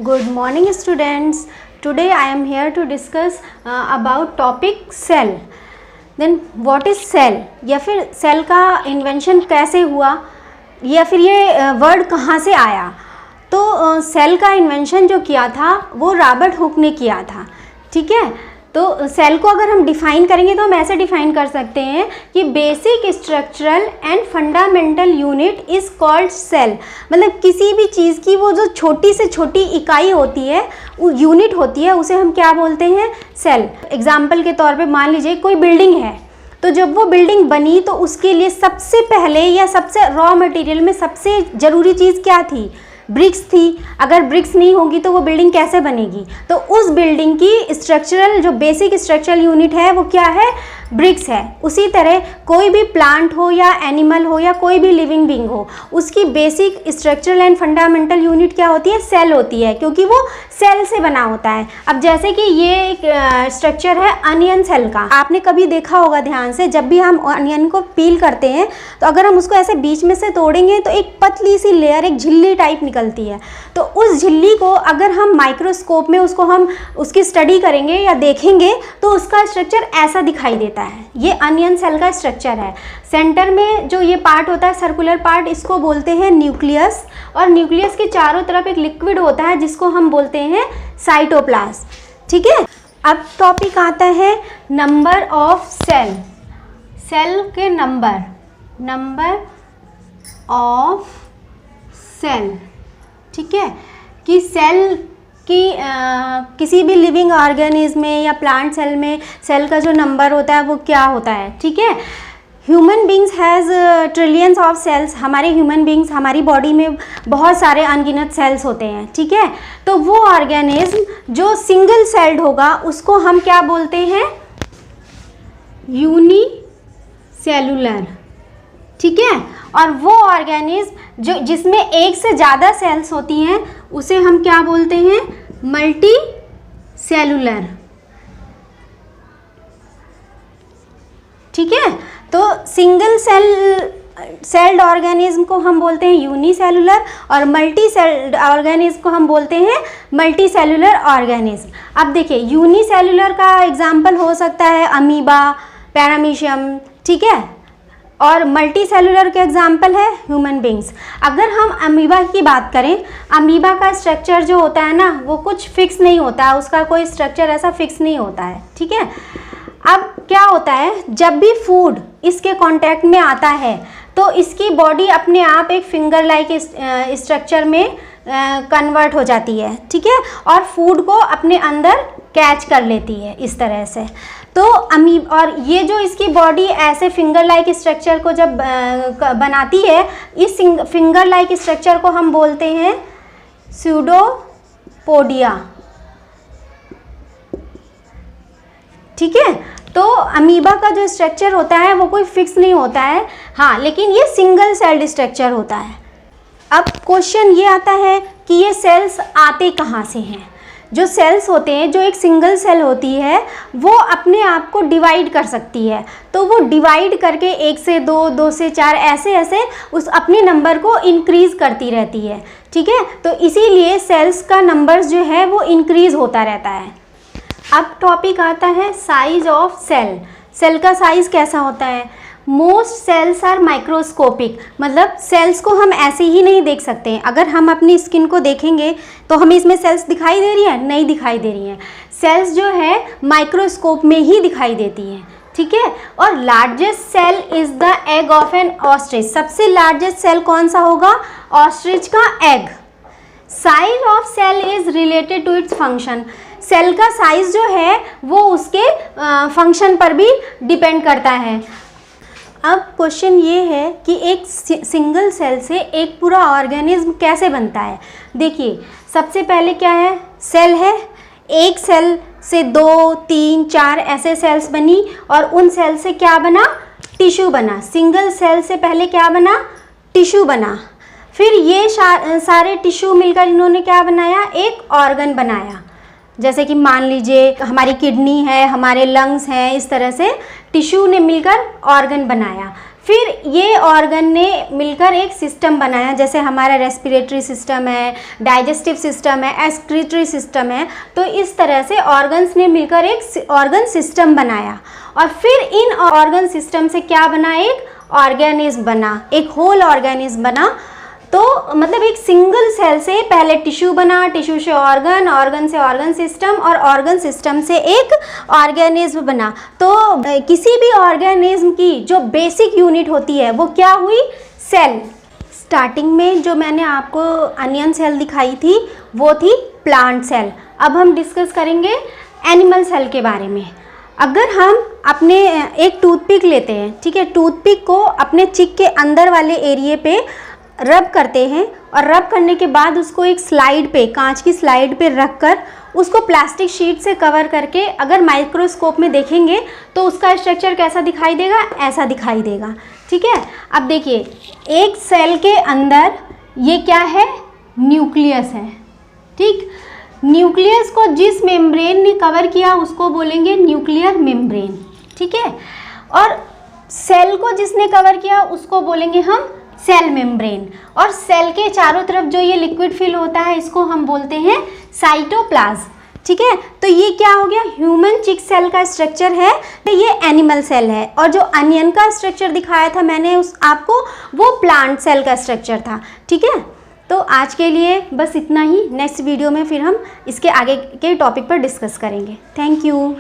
Good morning students. Today I am here to discuss about topic cell. Then what is cell या फिर cell का invention कैसे हुआ या फिर ये word कहाँ से आया। तो cell का invention जो किया था वो रॉबर्ट हुक ने किया था, ठीक है। तो सेल को अगर हम डिफ़ाइन करेंगे तो हम ऐसे डिफ़ाइन कर सकते हैं कि basic structural and fundamental unit is called cell. मतलब किसी भी चीज़ की वो जो छोटी से छोटी इकाई होती है, वो यूनिट होती है, उसे हम क्या बोलते हैं, सेल। एग्जाम्पल के तौर पे मान लीजिए कोई बिल्डिंग है, तो जब वो बिल्डिंग बनी तो उसके लिए सबसे पहले या सबसे रॉ मटेरियल में सबसे ज़रूरी चीज़ क्या थी, ब्रिक्स थी। अगर ब्रिक्स नहीं होगी तो वो बिल्डिंग कैसे बनेगी। तो उस बिल्डिंग की स्ट्रक्चरल जो बेसिक स्ट्रक्चरल यूनिट है वो क्या है, ब्रिक्स है। उसी तरह कोई भी प्लांट हो या एनिमल हो या कोई भी लिविंग बीइंग हो, उसकी basic structural and fundamental unit क्या होती है, सेल होती है, क्योंकि वो सेल से बना होता है। अब जैसे कि ये एक स्ट्रक्चर है अनियन सेल का। आपने कभी देखा होगा ध्यान से, जब भी हम अनियन को पील करते हैं तो अगर हम उसको ऐसे बीच में से तोड़ेंगे तो एक पतली सी लेयर, एक झिल्ली टाइप निकलती है। तो उस झिल्ली को अगर हम माइक्रोस्कोप में हम उसकी स्टडी करेंगे या देखेंगे तो उसका स्ट्रक्चर ऐसा दिखाई देता है। ये अनियन सेल का स्ट्रक्चर है। सेंटर में जो ये पार्ट होता है, सर्कुलर पार्ट, इसको बोलते हैं न्यूक्लियस। और न्यूक्लियस के चारों तरफ एक लिक्विड होता है जिसको हम बोलते हैं साइटोप्लाज्म, ठीक है। अब टॉपिक आता है नंबर ऑफ सेल। सेल के नंबर ऑफ सेल, ठीक है, कि सेल कि किसी भी लिविंग ऑर्गेनिज्म में या प्लांट सेल में सेल का जो नंबर होता है वो क्या होता है, ठीक है। Human beings has trillions of cells. हमारे ह्यूमन बींग्स, हमारी बॉडी में बहुत सारे अनगिनत सेल्स होते हैं, ठीक है। तो वो ऑर्गेनिज्म जो सिंगल सेल्ड होगा उसको हम क्या बोलते हैं, यूनिसेलुलर, ठीक है। और वो ऑर्गेनिज्म जो जिसमें एक से ज़्यादा सेल्स होती हैं उसे हम क्या बोलते हैं, मल्टी सेलुलर, ठीक है। तो सिंगल सेल्ड ऑर्गेनिज्म को हम बोलते हैं यूनिसेलुलर और मल्टी सेल्ड ऑर्गेनिज्म को हम बोलते हैं मल्टी सेलुलर ऑर्गेनिज्म। अब देखिए, यूनिसेलुलर का एग्जाम्पल हो सकता है अमीबा, पैरामीशियम, ठीक है। और मल्टी सेलुलर के एग्जाम्पल है ह्यूमन बींग्स। अगर हम अमीबा की बात करें, अमीबा का स्ट्रक्चर जो होता है ना वो कुछ फिक्स नहीं होता है, उसका कोई स्ट्रक्चर ऐसा फिक्स नहीं होता है, ठीक है। अब क्या होता है, जब भी फूड इसके कांटेक्ट में आता है तो इसकी बॉडी अपने आप एक फिंगर लाइक स्ट्रक्चर में कन्वर्ट हो जाती है, ठीक है, और फूड को अपने अंदर कैच कर लेती है इस तरह से। तो और ये जो इसकी बॉडी ऐसे फिंगर लाइक स्ट्रक्चर को जब बनाती है, इस फिंगर लाइक स्ट्रक्चर को हम बोलते हैं स्यूडोपोडिया, ठीक है। तो अमीबा का जो स्ट्रक्चर होता है वो कोई फिक्स नहीं होता है, हाँ, लेकिन ये सिंगल सेल्ड स्ट्रक्चर होता है। अब क्वेश्चन ये आता है कि ये सेल्स आते कहाँ से हैं। जो सेल्स होते हैं, जो एक सिंगल सेल होती है वो अपने आप को डिवाइड कर सकती है। तो वो डिवाइड करके 1 से 2, 2 से 4 ऐसे उस अपने नंबर को इंक्रीज करती रहती है, ठीक है। तो इसीलिए सेल्स का नंबर्स जो है वो इंक्रीज होता रहता है। अब टॉपिक आता है साइज ऑफ सेल। सेल का साइज कैसा होता है। मोस्ट सेल्स आर माइक्रोस्कोपिक, मतलब सेल्स को हम ऐसे ही नहीं देख सकते हैं। अगर हम अपनी स्किन को देखेंगे तो हमें इसमें सेल्स दिखाई दे रही है, नहीं दिखाई दे रही हैं। सेल्स जो है माइक्रोस्कोप में ही दिखाई देती हैं, ठीक है। और largest cell is the egg of an ostrich. सबसे लार्जेस्ट सेल कौन सा होगा, ऑस्ट्रिच का egg. Size of cell is related to its function. Cell का साइज जो है वो उसके फंक्शन पर भी डिपेंड करता है। अब क्वेश्चन ये है कि एक सिंगल सेल से एक पूरा ऑर्गेनिज्म कैसे बनता है। देखिए, सबसे पहले क्या है, सेल है। एक सेल से 2, 3, 4 ऐसे सेल्स बनी और उन सेल से क्या बना, टिश्यू बना। सिंगल सेल से पहले क्या बना, टिश्यू बना। फिर ये सारे टिश्यू मिलकर इन्होंने क्या बनाया, एक ऑर्गन बनाया। जैसे कि मान लीजिए हमारी किडनी है, हमारे लंग्स हैं, इस तरह से टिश्यू ने मिलकर ऑर्गन बनाया। फिर ये ऑर्गन ने मिलकर एक सिस्टम बनाया, जैसे हमारा रेस्पिरेटरी सिस्टम है, डाइजेस्टिव सिस्टम है, एक्सक्रीटरी सिस्टम है। तो इस तरह से ऑर्गन्स ने मिलकर एक ऑर्गन सिस्टम बनाया और फिर इन ऑर्गन सिस्टम से क्या बना, एक ऑर्गेनिज्म बना, एक होल ऑर्गेनिज्म बना। तो मतलब एक सिंगल सेल से पहले टिश्यू बना, टिश्यू से ऑर्गन, ऑर्गन से ऑर्गन सिस्टम और ऑर्गन सिस्टम से एक ऑर्गेनिज्म बना। तो किसी भी ऑर्गेनिज्म की जो बेसिक यूनिट होती है वो क्या हुई, सेल। स्टार्टिंग में जो मैंने आपको अनियन सेल दिखाई थी वो थी प्लांट सेल। अब हम डिस्कस करेंगे एनिमल सेल के बारे में। अगर हम अपने एक टूथपिक लेते हैं, ठीक है, टूथपिक को अपने चिक के अंदर वाले एरिए पे रब करते हैं और रब करने के बाद उसको एक स्लाइड पे, कांच की स्लाइड पे रख कर उसको प्लास्टिक शीट से कवर करके अगर माइक्रोस्कोप में देखेंगे तो उसका स्ट्रक्चर कैसा दिखाई देगा, ऐसा दिखाई देगा। ठीक है, अब देखिए एक सेल के अंदर ये क्या है, न्यूक्लियस है। ठीक, न्यूक्लियस को जिस मेम्ब्रेन ने कवर किया उसको बोलेंगे न्यूक्लियर मेम्ब्रेन। ठीक है, और सेल को जिसने कवर किया उसको बोलेंगे हम सेल मेम्ब्रेन। और सेल के चारों तरफ जो ये लिक्विड फिल होता है इसको हम बोलते हैं साइटोप्लाज्म। ठीक है, तो ये क्या हो गया, ह्यूमन चिक सेल का स्ट्रक्चर है, ये एनिमल सेल है। और जो अनियन का स्ट्रक्चर दिखाया था मैंने आपको, वो प्लांट सेल का स्ट्रक्चर था। ठीक है, तो आज के लिए बस इतना ही। नेक्स्ट वीडियो में फिर हम इसके आगे के टॉपिक पर डिस्कस करेंगे। Thank you.